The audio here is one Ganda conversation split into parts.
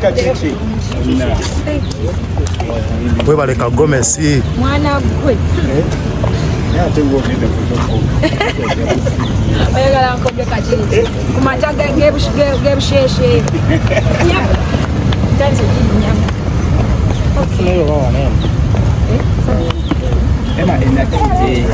We baleka Gomez mwana gwe oyagala nkombe kachiri kumata gebusheshe tanze nyama okay ema inatije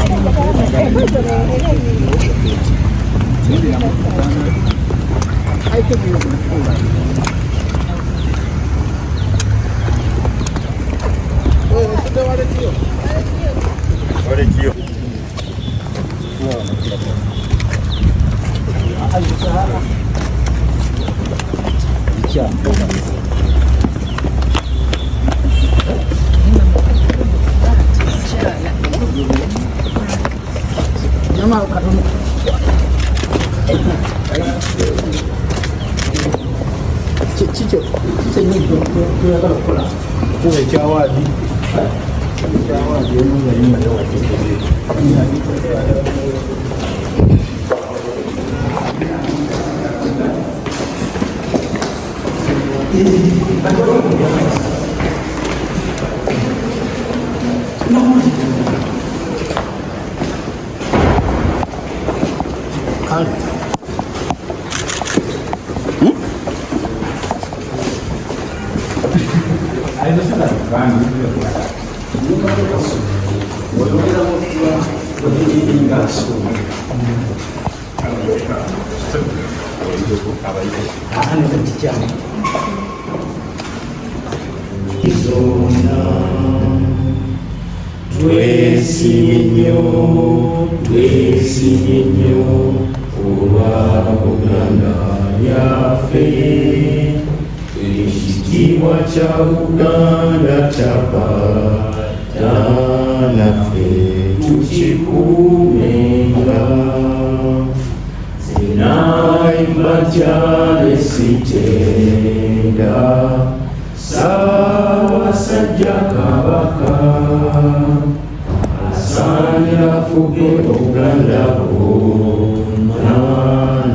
Twesinyo olwa Buganda yaffe ekitiibwa kya Buganda kyapa naffe tukikuumenga zinayimba kyale sitenda Ssaabasajja Kabaka asaanira fuge Buganda bonna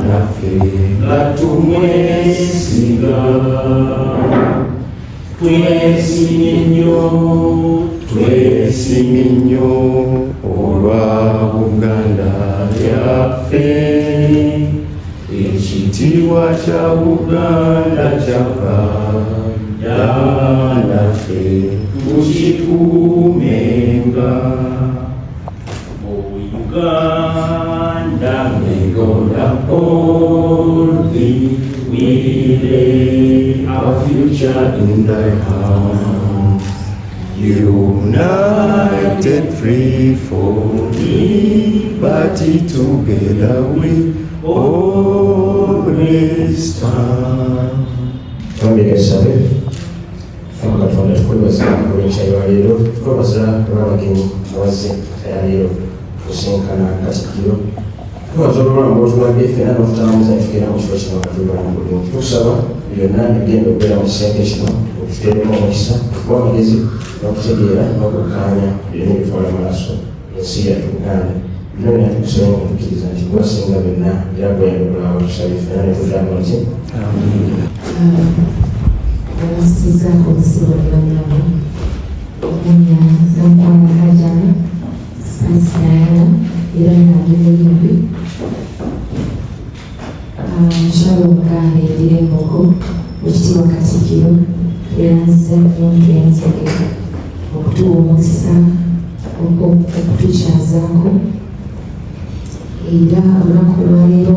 naffe nga tumwesiga twesimye nnyo olwa Buganda yaffe ekitiibwa kya Buganda kyapa naffe tukikuumenga Uganda may God uphold thee, we lay our future in thy hands. United, free for liberty, together we always stand. Katonda tukulibaza olw'ekyayo leero tukubaza olw'abagenyi abazze leero kusinkana Katikkiro tubaza olw'olwamba otulabye ffenna n'otutambula tugenda mu kifo kino katulibana bulungi tukusaba byonna ebigenda okubeera mu kisenge kino okututeeremu omukisa tukuba amagezi n'okutegeera n'okukkaanya byonna ebitwala maaso ensi yattu Buganda bino byonna tukusaba nga tukkiriza nti gwasinga byonna era gwendokolawo tusabye ffenna ne tuddamu nti Abasiza obusibo bw'abanyabo omunya n'omukwano kajana Spice Diana era n'abimulimbi Mukyala Omuganda Edira Embogo ekitiibwa Katikkiro tuyanze okutuwa omukisa okutukyazaako era olunaku lwaleero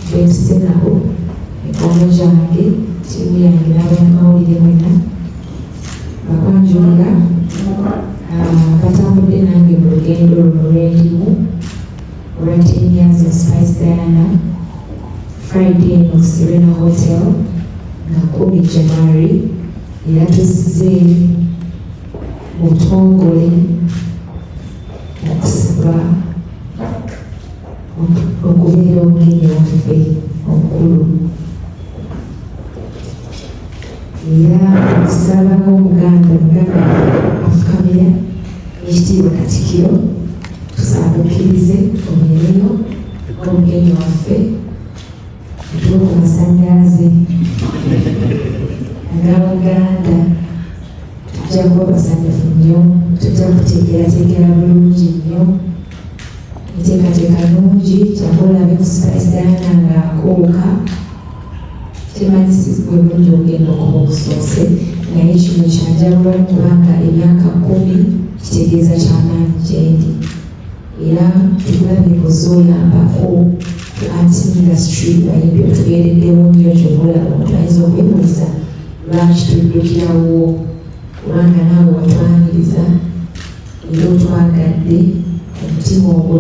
betusenako emikwano gyange tiimu yange n'abamawulire mwenna bakwanjulira batambudde nange mu lugendo luno lw'endimu olwa 10 years of Spice Diana Friday mu Serena Hotel nga 10 January era tuzze mu butongole okusaba okubeera omugenyi waffe omukulu era okusaba ng'Omuganda afukamira ekitiibwa Katikkiro tusaabukirize omulimu omugenyi waffe tuwe ku masannyalaze nga Buganda tujja kuba basanyufu nnyo, tujja kuteekerateekera bulungi nnyo, enteekateeka nnungi. Kyava olabe ku Spice Diana ng'akooka, temanyisizibwa bulungi ogenda okuba okusoose, naye kino kyanjawulo kubanga emyaka 10 kitegeeza kyamaanyi gyendi, era tulabye kuzoyambako art industry bayimbi otugereddewo nnyo. Kyovola omuntu ayinza okwebuuza lwaki tuddukirawo, kubanga naawe watwaniriza era otwagadde. Omutima ogwo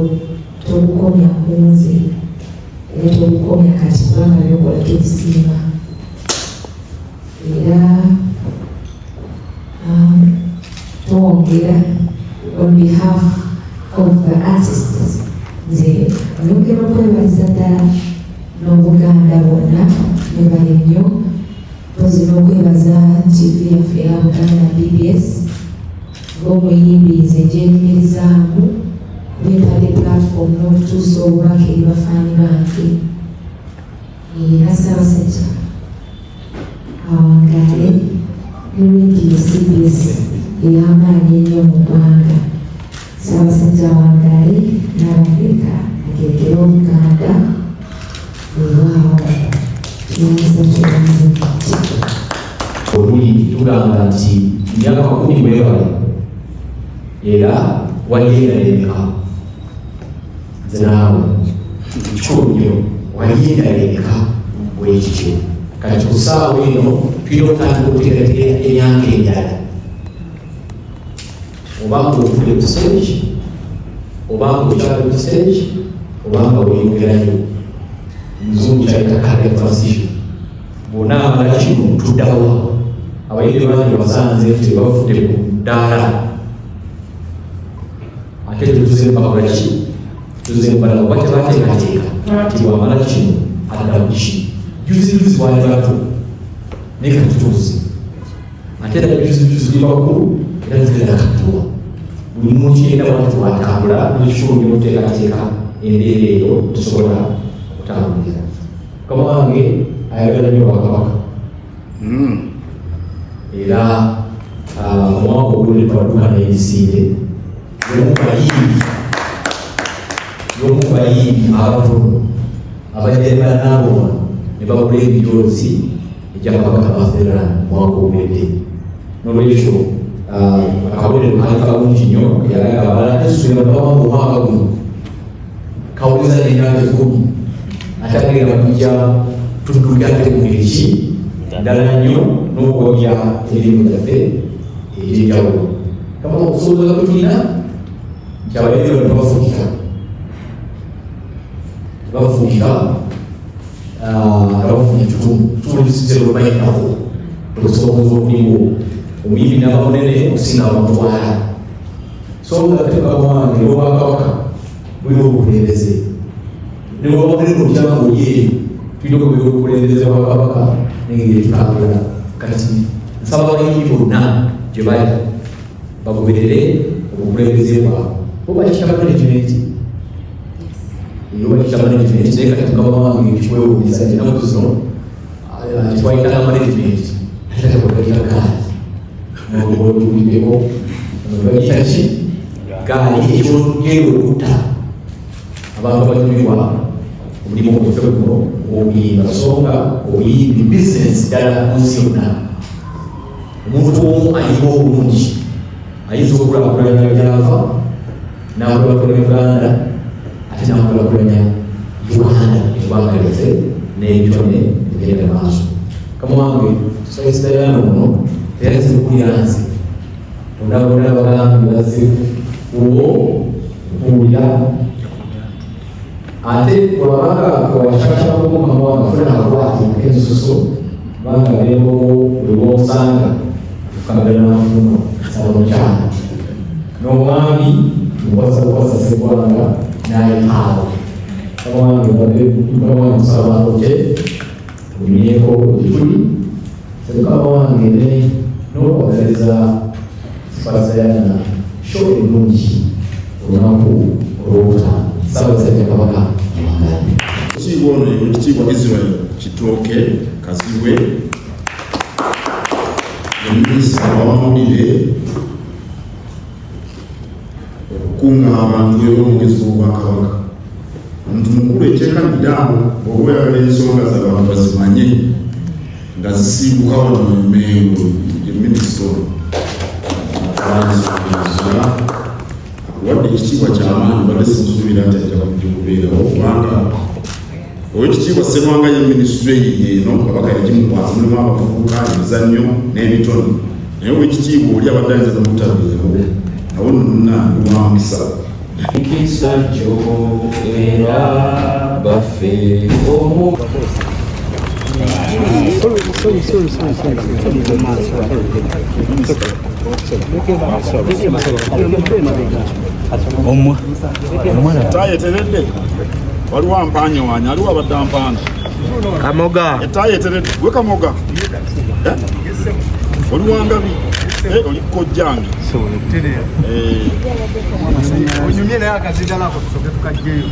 togukomya kunze era togukomya kati kubanga byokola tubisiima. Era twongera on behalf of the artists, nze nyongera okwebaliza ddala n'Obuganda bwonna mwebale nnyo, mpozi n'okwebaza TV yaffe eya Buganda BBS ng'omuyimbi nze gyenyumirizaamu beetale platform n'okutuusa obubaka eri bafaani bange. Era Ssaabasajja awangaale ne Radio CBS ey'amaanyi ennyo mu ggwanga. Ssaabasajja awangaale n'Abafirika agerekera Obuganda olwawo tuyanza tuyanze oluli tugamba nti myaka 10 weewale era waliendala emeka nze naawe kikulu nnyo waliendala emeka bwekityo. Kati ku ssaawa eno tulina okutandika okuteekateeka emyaka endala, obanga ovudde ku stage, obanga okyali ku stage, obanga weyongerayo. Muzungu kyayita career transition. Bonna abala kino tuddawa. Abayimbi bangi basanze nti bavudde ku ddaala ate tetuzemba kola ki, tuzembala oba tebateekateeka nti wamala kino adda mu ki. Juzijuzi bwali bato naye katutuuze ate era juzijuzi tuli bakulu era tugenda katuwa. Buli muntu yenda watu watambula nekikulu nnyo okuteekateeka embeera eyo tusobola okutambulira. Mukama wange ayagala nnyo Bwakabaka era omwaka ogulwe twadduka n'ebisinde y'omu bayimbi abatono abajjali bannaabona ne bagula ebijoozi ejja Kabaka Baferan omwaka ogwedde. N'olwekyo akabonero kali kalungi nnyo yalaga abalala tesubira bawanga omwaka guno kawuliza n'emyaka 10 ate agenda kujja tudduke ate mu ngeri ki ddala nnyo n'okwogya emirimu gyaffe egy'enjawulo. Kama okusobola kwe tulina nti abayimbi bano tebafugika abafunye tulisize lwebayinako olusobozi okuliwo omuyimbi n'aba munene okusinga bamutwala. So nga tebawange n'Obwakabaka bulina obukulembeze niwaba munene okyanga olyeyo tulina okubeera obukulembeze bwakabaka n'engeri etutambula. Kati nsaba abayimbi bonna gye bali bagoberere obukulembeze bwabwe. Obakita management obakita management naye kati Mukama wange ekikwewuunyisa ennaku zino twayitanga management ate tebagalira gaali olwatuliddeko bagita ki gaali ekyongera okutta abantu abanyumirwa omulimu gwaffe guno obuyimba. Songa obuyimbi bizinesi ddala munsi yonna. Omuntu omu ayimba obulungi ayinza okukulaakulanya gy'ava n'akulaakulanya Uganda ate n'akulaakulanya Uganda eggwanga lyaffe n'ebyone ebigenda maaso. Mukama wange Spice Diana ono teyazze kukulira nze bonna bagambi bazze kuwo okuwulira ate bwabanga washakashako Mukama wange afuna akwati nk'ensuso kubanga leero buli bw'osanga tukagana nfuno salomukyala n'omwami mukwasa Sseggwanga n'ayitaawo. Mukama wange kusaba oke tunyeko gituli Mukama wange n'okwagaliza Spice Diana show ennungi olunaku olw'okutaano. Ssaabasajja Kabaka awangaale. Ekitiibwa ono ekitiibwa Israel Kitooke Kazibwe minisita w'amawulire okukunga abantu b'omugezi w'Obwakabaka. Omuntu mukulu ekyekanidaamu bw'oba oyagala ensonga z'abantu bazimanye nga zisimbuka wano mu Mengo ye minisita ono akuwadde ekitiibwa ky'amaanyi badde simusuubira nti ajja kujja okubeerawo kubanga Oweekitiibwa Ssemwanga ye minisitule eno Kabaka yagimukwasa mulimu abavubuka emizannyo n'emitono naye Oweekitiibwa oli abadde ayinza n'obutabeerawo nawo nonna niwambisa Kisa jo era baffe omu tayeteredde waliwo ampanya wanyi aliwo abadde ampana Kamoga etayeteredde gwe Kamoga oli wangabi oli kojjange onyumye naye akazindalako tusoke tukajjeyo